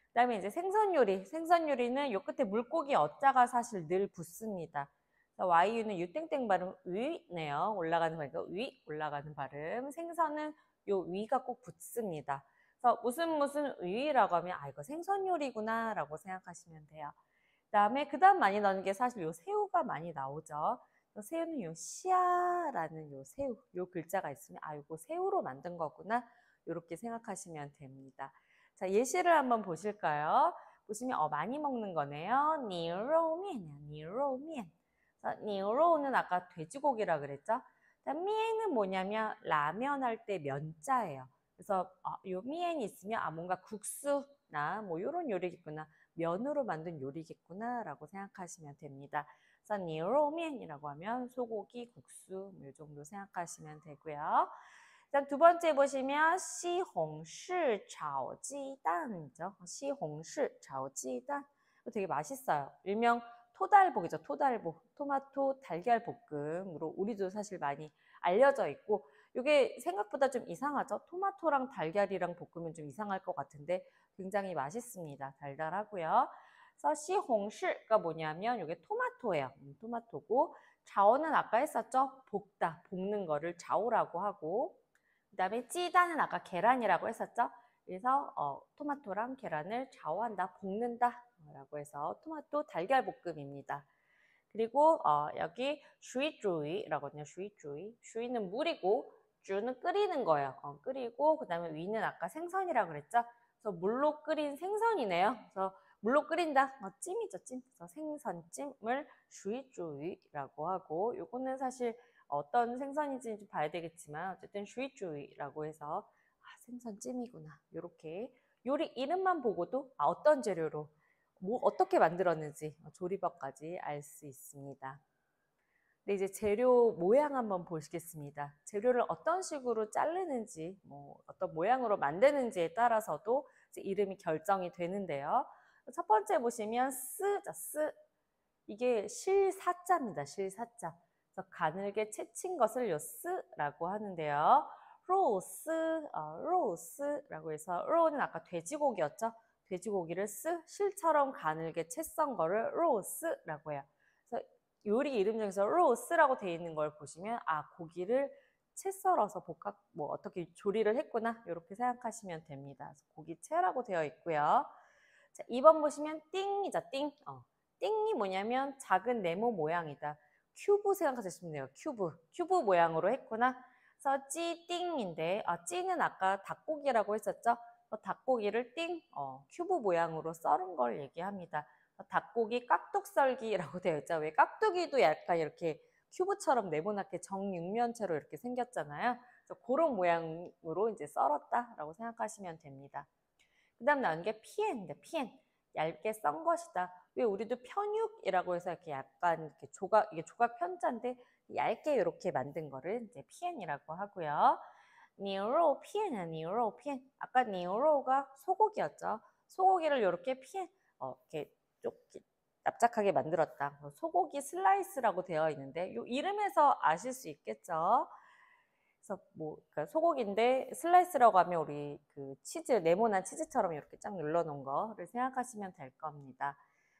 그 다음에 이제 생선 요리는 요 끝에 물고기 어자가 사실 늘 붙습니다. YU는 유땡땡 발음 위네요. 올라가는 거니까 위 올라가는 발음. 생선은 요 위가 꼭 붙습니다. 그래서 무슨 위라고 하면 이거 생선 요리구나 라고 생각하시면 돼요. 그 다음 많이 나오는 게 사실 요 새우가 많이 나오죠. 새우는 요 시아라는 요 새우 요 글자가 있으면 이거 새우로 만든 거구나 이렇게 생각하시면 됩니다. 자, 예시를 한번 보실까요? 보시면 많이 먹는 거네요. 니로우면이요. 니로우면. 니로우는 아까 돼지고기라 그랬죠? 미엔은 뭐냐면 라면 할 때 면자예요. 그래서 요 미엔이 있으면 뭔가 국수나 뭐 이런 요리겠구나. 면으로 만든 요리겠구나 라고 생각하시면 됩니다. 그래서 니로우면이라고 하면 소고기, 국수 이 정도 생각하시면 되고요. 일단 두 번째 보시면 시홍시炒鸡蛋이죠. 시홍시 炒鸡蛋 되게 맛있어요. 일명 토달볶이죠. 토달볶. 토마토 달걀 볶음으로 우리도 사실 많이 알려져 있고 이게 생각보다 좀 이상하죠. 토마토랑 달걀이랑 볶으면 좀 이상할 것 같은데 굉장히 맛있습니다. 달달하고요. 그래서 시홍시가 뭐냐면 이게 토마토예요. 토마토고 자오는 아까 했었죠. 볶는 거를 자오라고 하고 그 다음에 찌다는 아까 계란이라고 했었죠. 그래서 토마토랑 계란을 좌우한다, 볶는다 라고 해서 토마토 달걀 볶음입니다. 그리고 여기 슈이쭈이라고 하거든요. 슈이쭈이. 슈이는 물이고 쭈는 끓이는 거예요. 끓이고 그다음에 위는 아까 생선이라고 그랬죠. 그래서 물로 끓인 생선이네요. 그래서 물로 끓인다. 찜이죠, 찜. 그래서 생선찜을 슈이쭈이라고 하고 요거는 사실 어떤 생선인지 좀 봐야 되겠지만 어쨌든 슈이쭈이라고 해서 생선찜이구나. 요렇게 요리 이름만 보고도 어떤 재료로 뭐 어떻게 만들었는지 조리법까지 알 수 있습니다. 근데 이제 재료 모양 한번 보시겠습니다. 재료를 어떤 식으로 자르는지, 뭐 어떤 모양으로 만드는지에 따라서도 이제 이름이 결정이 되는데요. 첫 번째 보시면 쓰. 이게 실사자입니다. 실사자. 그래서 가늘게 채친 것을 요 쓰라고 하는데요. 로스라고 해서 로는 아까 돼지고기였죠. 돼지고기를 실처럼 가늘게 채 썬 거를 로스라고 해요. 그래서 요리 이름 중에서 로스라고 되어 있는 걸 보시면 고기를 채 썰어서 뭐 어떻게 조리를 했구나 이렇게 생각하시면 됩니다. 그래서 고기채라고 되어 있고요. 자, 2번 보시면 띵이죠. 띵. 띵이 뭐냐면 작은 네모 모양이다. 큐브 생각하시면 돼요. 큐브 모양으로 했구나. 그래서 찌띵인데 찌는 아까 닭고기라고 했었죠. 닭고기를 큐브 모양으로 썰은 걸 얘기합니다. 닭고기 깍둑썰기라고 되어 있죠. 왜 깍두기도 약간 이렇게 큐브처럼 네모나게 정육면체로 이렇게 생겼잖아요. 그래서 그런 모양으로 이제 썰었다라고 생각하시면 됩니다. 그 다음 나오는 게 피엔인데 피엔. 얇게 썬 것이다. 왜 우리도 편육이라고 해서 이렇게 약간 이렇게 이게 조각 편자인데 얇게 이렇게 만든 거를 이제 피엔이라고 하고요. 니오로 피엔이야, 니오로 피엔. 아까 니오로가 소고기였죠. 소고기를 이렇게 피엔, 이렇게 좀 납작하게 만들었다. 소고기 슬라이스라고 되어 있는데 이 이름에서 아실 수 있겠죠. 그래서 그러니까 소고기인데 슬라이스라고 하면 우리 그 치즈, 네모난 치즈처럼 이렇게 쫙 눌러놓은 거를 생각하시면 될 겁니다.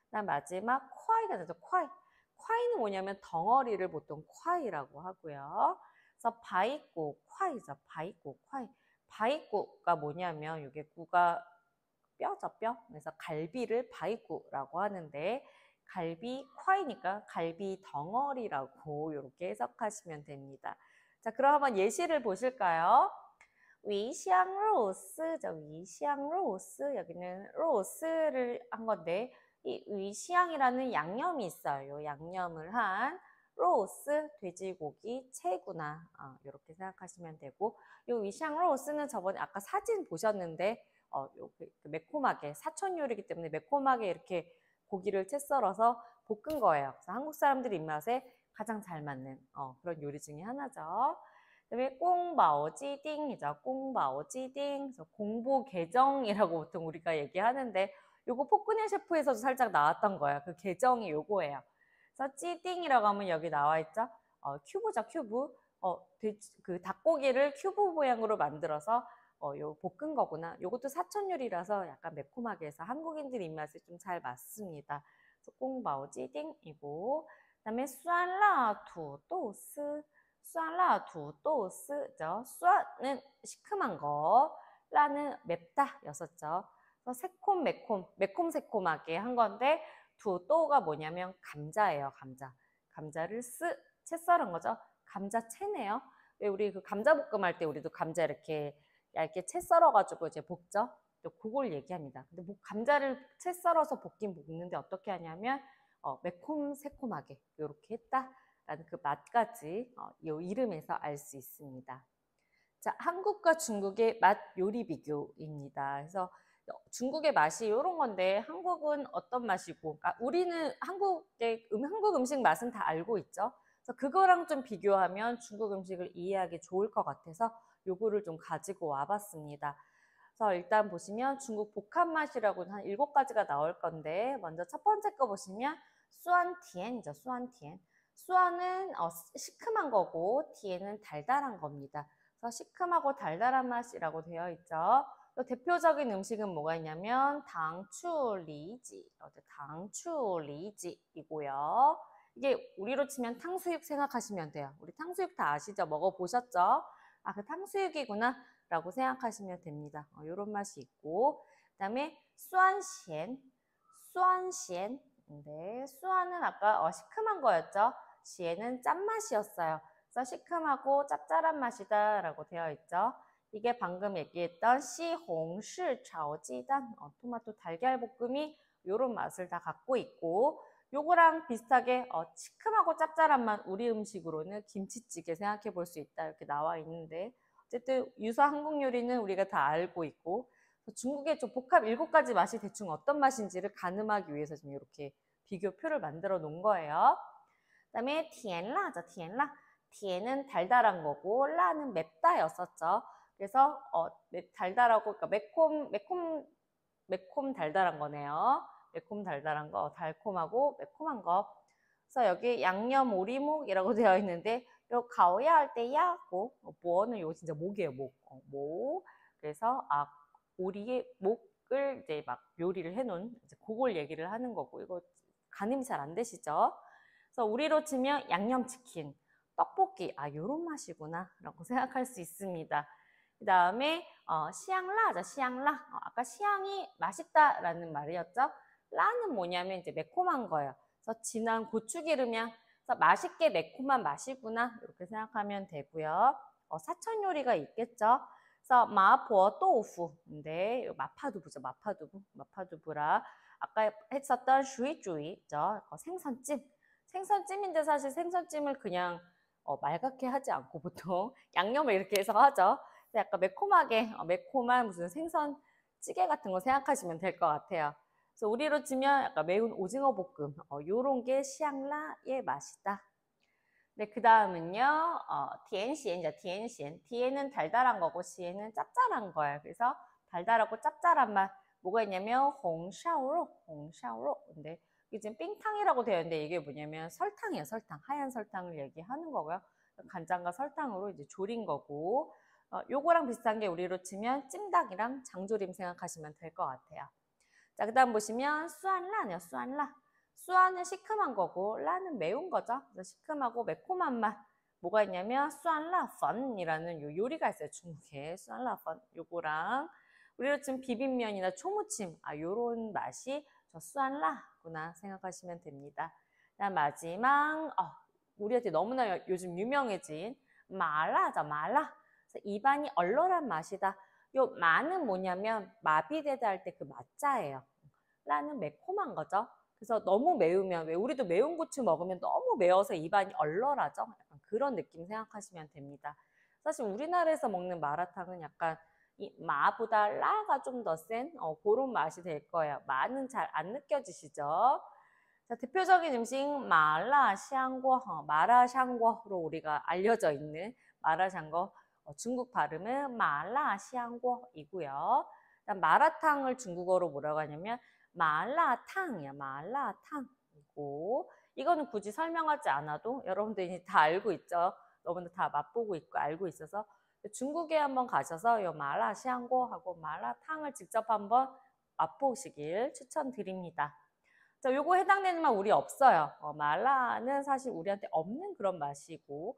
그다음 마지막 콰이가 되죠. 콰이는 뭐냐면 덩어리를 보통 콰이라고 하고요. 그래서 바이꾸, 콰이죠. 바이꾸, 콰이. 바이꾸가 뭐냐면 이게 구가 뼈죠, 뼈. 그래서 갈비를 바이꾸라고 하는데 갈비 콰이니까 갈비 덩어리라고 이렇게 해석하시면 됩니다. 자, 그럼 한번 예시를 보실까요? 위샹로스죠. 위샹로스. 여기는 로스를 한 건데 이 위샹이라는 양념이 있어요. 양념을 한 로스 돼지고기 채구나. 이렇게 생각하시면 되고 이 위샹로스는 저번에 아까 사진 보셨는데 매콤하게 사천 요리이기 때문에 매콤하게 이렇게 고기를 채 썰어서 볶은 거예요. 그래서 한국 사람들 입맛에 가장 잘 맞는 그런 요리 중에 하나죠. 그다음에 꽁바오찌딩이죠. 꽁바오찌딩. 그래서 공보 계정이라고 보통 우리가 얘기하는데 요거 포크네 셰프에서도 살짝 나왔던 거예요. 그 계정이 요거예요. 그래서 찌딩이라고 하면 여기 나와 있죠. 큐브죠, 큐브. 그 닭고기를 큐브 모양으로 만들어서 요 볶은 거구나. 요것도 사천 요리라서 약간 매콤하게 해서 한국인들 입맛에 좀 잘 맞습니다. 그래서 꽁바오찌딩이고 그다음에 酸라투도스. 酸라투도스죠. 酸은 시큼한 거, 라는 맵다 였었죠. 그래서 새콤, 매콤, 새콤하게 한 건데 두또가 뭐냐면 감자예요. 감자를 채 썰은 거죠. 감자채네요. 왜 우리 그 감자볶음 할 때 우리도 감자 이렇게 얇게 채 썰어가지고 이제 볶죠. 또 그걸 얘기합니다. 근데 뭐 감자를 채 썰어서 볶는데 어떻게 하냐면 매콤, 새콤하게 이렇게 했다. 라는 그 맛까지 이 이름에서 알 수 있습니다. 자, 한국과 중국의 맛 요리 비교입니다. 그래서 중국의 맛이 이런 건데 한국은 어떤 맛이고, 그러니까 우리는 한국 음식 맛은 다 알고 있죠. 그래서 그거랑 좀 비교하면 중국 음식을 이해하기 좋을 것 같아서 요거를 좀 가지고 와봤습니다. 그래서 일단 보시면 중국 복합 맛이라고 한 7가지가 나올 건데 먼저 첫 번째 거 보시면 수안티엔이죠. 수안티엔. 수안은 시큼한 거고 티엔은 달달한 겁니다. 그래서 시큼하고 달달한 맛이라고 되어 있죠. 또 대표적인 음식은 뭐가 있냐면 당추리지, 당추리지이고요. 이게 우리로 치면 탕수육 생각하시면 돼요. 우리 탕수육 다 아시죠? 먹어보셨죠? 그 탕수육이구나 라고 생각하시면 됩니다. 요런 맛이 있고, 그 다음에 수안시엔, 수안시엔. 네, 수안은 아까 시큼한 거였죠. 시엔은 짠맛이었어요. 그래서 시큼하고 짭짤한 맛이다 라고 되어 있죠. 이게 방금 얘기했던 시홍시 차오지단, 토마토 달걀 볶음이 요런 맛을 다 갖고 있고, 요거랑 비슷하게 시큼하고 짭짤한 맛, 우리 음식으로는 김치찌개 생각해 볼 수 있다 이렇게 나와 있는데, 어쨌든 유사 한국 요리는 우리가 다 알고 있고, 중국의 좀 복합 7가지 맛이 대충 어떤 맛인지를 가늠하기 위해서 지금 이렇게 비교표를 만들어 놓은 거예요. 그 다음에 티엔라죠, 티엔라. 티엔은 달달한 거고, 라는 맵다였었죠. 그래서 달달하고, 그러니까 매콤 달달한 거네요. 매콤 달달한 거, 달콤하고 매콤한 거. 그래서 여기 양념 오리목이라고 되어 있는데, 요 가오야 할 때 야고, 뭐는 요 진짜 목이에요, 목. 목. 그래서 오리의 목을 이제 막 요리를 해놓은 이제 그걸 얘기를 하는 거고, 이거 가늠이 잘 안 되시죠? 그래서 우리로 치면 양념치킨, 떡볶이, 요런 맛이구나 라고 생각할 수 있습니다. 그 다음에 시앙라죠, 시앙라. 아까 시앙이 맛있다라는 말이었죠. 라는 뭐냐면 이제 매콤한 거예요. 그래서 진한 고추기름이야. 그래서 맛있게 매콤한 맛이구나 이렇게 생각하면 되고요. 사천 요리가 있겠죠. 그래서 마포 또우fu. 근데 마파두부죠, 마파두부, 마파두부라. 아까 했었던 슈이쭈이죠, 생선찜. 생선찜인데 사실 생선찜을 그냥 맑게 하지 않고 보통 양념을 이렇게 해서 하죠. 약간 매콤하게, 매콤한 무슨 생선찌개 같은 거 생각하시면 될 것 같아요. 그래서 우리로 치면 약간 매운 오징어 볶음, 요런 게 시앙라의 맛이다. 네, 그 다음은요, 디엔시엔이죠, 디엔시엔. 디엔은 달달한 거고, 시엔은 짭짤한 거예요. 그래서 달달하고 짭짤한 맛. 뭐가 있냐면, 홍샤오로, 홍샤오로. 근데 이게 지금 삥탕이라고 되어 있는데, 이게 뭐냐면 설탕이에요, 설탕. 하얀 설탕을 얘기하는 거고요. 간장과 설탕으로 이제 졸인 거고, 요거랑 비슷한 게 우리로 치면 찜닭이랑 장조림 생각하시면 될 것 같아요. 자, 그 다음 보시면 수안라네요, 수안라. 수안은 시큼한 거고 라는 매운 거죠. 그래서 시큼하고 매콤한 맛. 뭐가 있냐면 수안라 펀이라는 요 요리가 있어요. 중국에 수안라 펀. 요거랑 우리로 치면 비빔면이나 초무침 요런 맛이 저 수안라구나 생각하시면 됩니다. 그다음 마지막 우리한테 너무나 요즘 유명해진 마라죠. 마라. 그래서 입안이 얼얼한 맛이다. 요 마는 뭐냐면 마비되다 할 때 그 마자예요. 라는 매콤한 거죠. 그래서 너무 매우면, 왜 우리도 매운 고추 먹으면 너무 매워서 입안이 얼얼하죠. 약간 그런 느낌 생각하시면 됩니다. 사실 우리나라에서 먹는 마라탕은 약간 이 마보다 라가 좀 더 센 그런 맛이 될 거예요. 마는 잘 안 느껴지시죠? 자, 대표적인 음식 마라샹궈, 마라샹궈로 우리가 알려져 있는 마라샹궈, 중국 발음은 마라샹궈이고요. 마라탕을 중국어로 뭐라고 하냐면 마라탕이야, 마라탕이고, 이거는 굳이 설명하지 않아도 여러분들이 다 알고 있죠. 너무나 다 맛보고 있고 알고 있어서 중국에 한번 가셔서 이 마라샹궈하고 마라탕을 직접 한번 맛보시길 추천드립니다. 자, 요거 해당되는 맛 우리 없어요. 마라는 사실 우리한테 없는 그런 맛이고,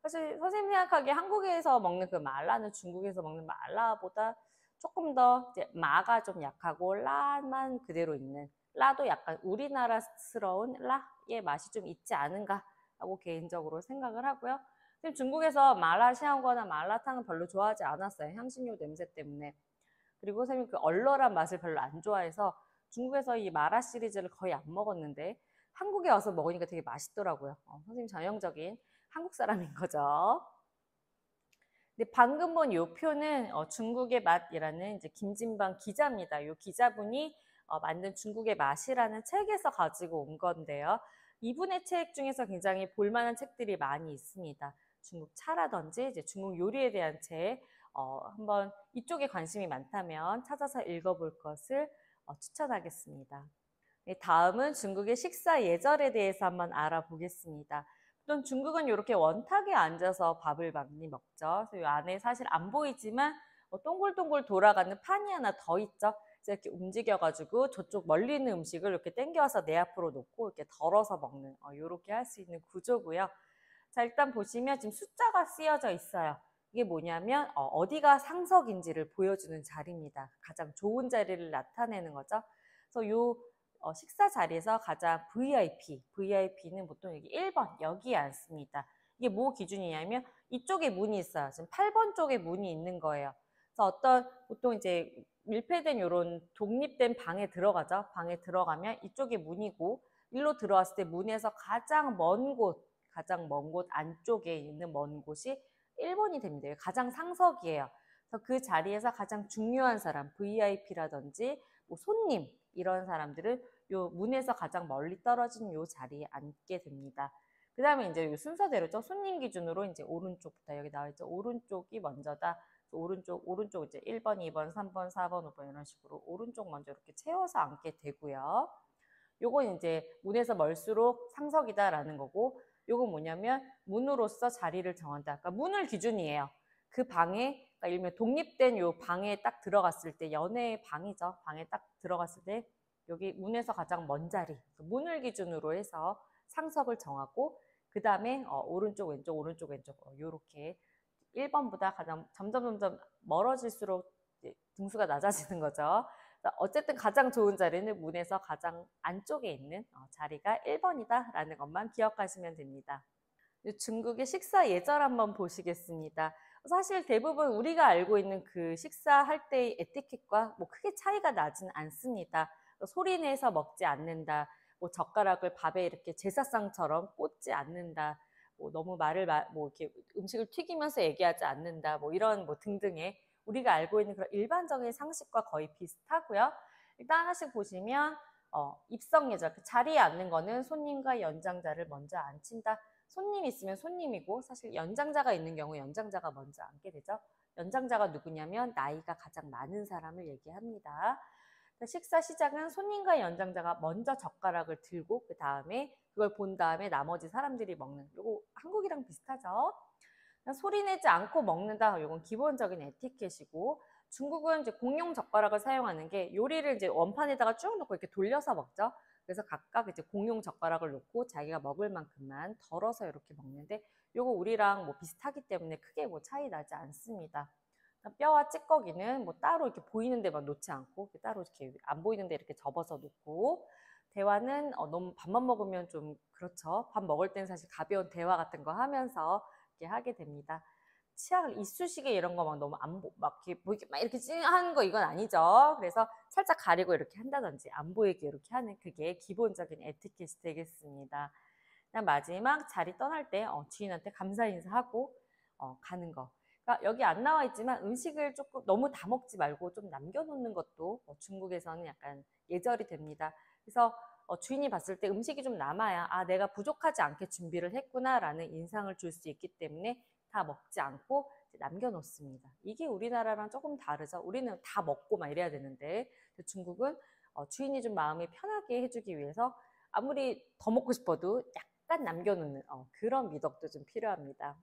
사실 선생님 생각하기에 한국에서 먹는 그 마라는 중국에서 먹는 마라보다 조금 더 이제 마가 좀 약하고 라만 그대로 있는, 라도 약간 우리나라스러운 라의 맛이 좀 있지 않은가 하고 개인적으로 생각을 하고요. 지금 중국에서 마라샹궈나 마라탕은 별로 좋아하지 않았어요. 향신료 냄새 때문에. 그리고 선생님 그 얼얼한 맛을 별로 안 좋아해서 중국에서 이 마라 시리즈를 거의 안 먹었는데 한국에 와서 먹으니까 되게 맛있더라고요. 선생님 전형적인 한국 사람인 거죠. 근데 방금 본 이 표는 중국의 맛이라는 이제 김진방 기자입니다. 이 기자분이 만든 중국의 맛이라는 책에서 가지고 온 건데요. 이분의 책 중에서 굉장히 볼만한 책들이 많이 있습니다. 중국 차라든지 이제 중국 요리에 대한 책, 한번 이쪽에 관심이 많다면 찾아서 읽어볼 것을 추천하겠습니다. 네, 다음은 중국의 식사 예절에 대해서 한번 알아보겠습니다. 보통 중국은 이렇게 원탁에 앉아서 밥을 많이 먹죠. 그래서 이 안에 사실 안 보이지만 동글동글 돌아가는 판이 하나 더 있죠. 그래서 이렇게 움직여가지고 저쪽 멀리 있는 음식을 이렇게 당겨와서 내 앞으로 놓고 이렇게 덜어서 먹는 이렇게 할 수 있는 구조고요. 자, 일단 보시면 지금 숫자가 쓰여져 있어요. 이게 뭐냐면 어디가 상석인지를 보여주는 자리입니다. 가장 좋은 자리를 나타내는 거죠. 그래서 요 식사 자리에서 가장 VIP는 보통 여기 1번 여기에 앉습니다. 이게 뭐 기준이냐면 이쪽에 문이 있어요. 지금 8번 쪽에 문이 있는 거예요. 그래서 어떤 보통 이제 밀폐된 요런 독립된 방에 들어가죠. 방에 들어가면 이쪽에 문이고 일로 들어왔을 때 문에서 가장 먼 곳 안쪽에 있는 먼 곳이 1번이 됩니다. 가장 상석이에요. 그래서 그 자리에서 가장 중요한 사람, VIP라든지 뭐 손님 이런 사람들은 요 문에서 가장 멀리 떨어진 요 자리에 앉게 됩니다. 그 다음에 이제 요 순서대로죠. 손님 기준으로 이제 오른쪽부터 여기 나와 있죠. 오른쪽이 먼저다. 오른쪽 이제 1번, 2번, 3번, 4번, 5번 이런 식으로 오른쪽 먼저 이렇게 채워서 앉게 되고요. 요건 이제 문에서 멀수록 상석이다라는 거고, 요건 뭐냐면 문으로서 자리를 정한다. 그러니까 문을 기준이에요. 그 방에, 그러니까 일명 독립된 요 방에 딱 들어갔을 때, 연애의 방이죠. 방에 딱 들어갔을 때 여기 문에서 가장 먼 자리, 문을 기준으로 해서 상석을 정하고, 그 다음에 오른쪽 왼쪽 요렇게 1번보다 가장 점점 멀어질수록 등수가 낮아지는 거죠. 어쨌든 가장 좋은 자리는 문에서 가장 안쪽에 있는 자리가 1번이다라는 것만 기억하시면 됩니다. 중국의 식사 예절 한번 보시겠습니다. 사실 대부분 우리가 알고 있는 그 식사할 때의 에티켓과 뭐 크게 차이가 나진 않습니다. 소리 내서 먹지 않는다. 뭐 젓가락을 밥에 이렇게 제사상처럼 꽂지 않는다. 뭐 너무 뭐 이렇게 음식을 튀기면서 얘기하지 않는다. 뭐 이런 뭐 등등의 우리가 알고 있는 그런 일반적인 상식과 거의 비슷하고요. 일단 하나씩 보시면 입성 예절, 그 자리에 앉는 거는 손님과 연장자를 먼저 앉힌다. 손님이 있으면 손님이고 사실 연장자가 있는 경우 연장자가 먼저 앉게 되죠. 연장자가 누구냐면 나이가 가장 많은 사람을 얘기합니다. 식사 시작은 손님과 연장자가 먼저 젓가락을 들고 그 다음에 그걸 본 다음에 나머지 사람들이 먹는, 이거 한국이랑 비슷하죠. 소리 내지 않고 먹는다. 이건 기본적인 에티켓이고, 중국은 이제 공용 젓가락을 사용하는 게 요리를 이제 원판에다가 쭉 놓고 이렇게 돌려서 먹죠. 그래서 각각 이제 공용 젓가락을 놓고 자기가 먹을 만큼만 덜어서 이렇게 먹는데, 요거 우리랑 뭐 비슷하기 때문에 크게 뭐 차이 나지 않습니다. 뼈와 찌꺼기는 뭐 따로 이렇게 보이는 데만 놓지 않고 따로 이렇게 안 보이는 데 이렇게 접어서 놓고, 대화는 너무 밥만 먹으면 좀 그렇죠. 밥 먹을 때는 사실 가벼운 대화 같은 거 하면서 이렇게 하게 됩니다. 치약을 이쑤시개 이런 거 막 너무 막 이렇게 찡한 거 이건 아니죠. 그래서 살짝 가리고 이렇게 한다든지 안 보이게 이렇게 하는 그게 기본적인 에티켓이 되겠습니다. 그다음 마지막 자리 떠날 때 주인한테 감사 인사하고 가는 거. 그러니까 여기 안 나와 있지만 음식을 조금 너무 다 먹지 말고 좀 남겨놓는 것도 중국에서는 약간 예절이 됩니다. 그래서 주인이 봤을 때 음식이 좀 남아야 내가 부족하지 않게 준비를 했구나라는 인상을 줄 수 있기 때문에 다 먹지 않고 남겨놓습니다. 이게 우리나라랑 조금 다르죠. 우리는 다 먹고 막 이래야 되는데 중국은 주인이 좀 마음이 편하게 해주기 위해서 아무리 더 먹고 싶어도 약간 남겨놓는 그런 미덕도 좀 필요합니다.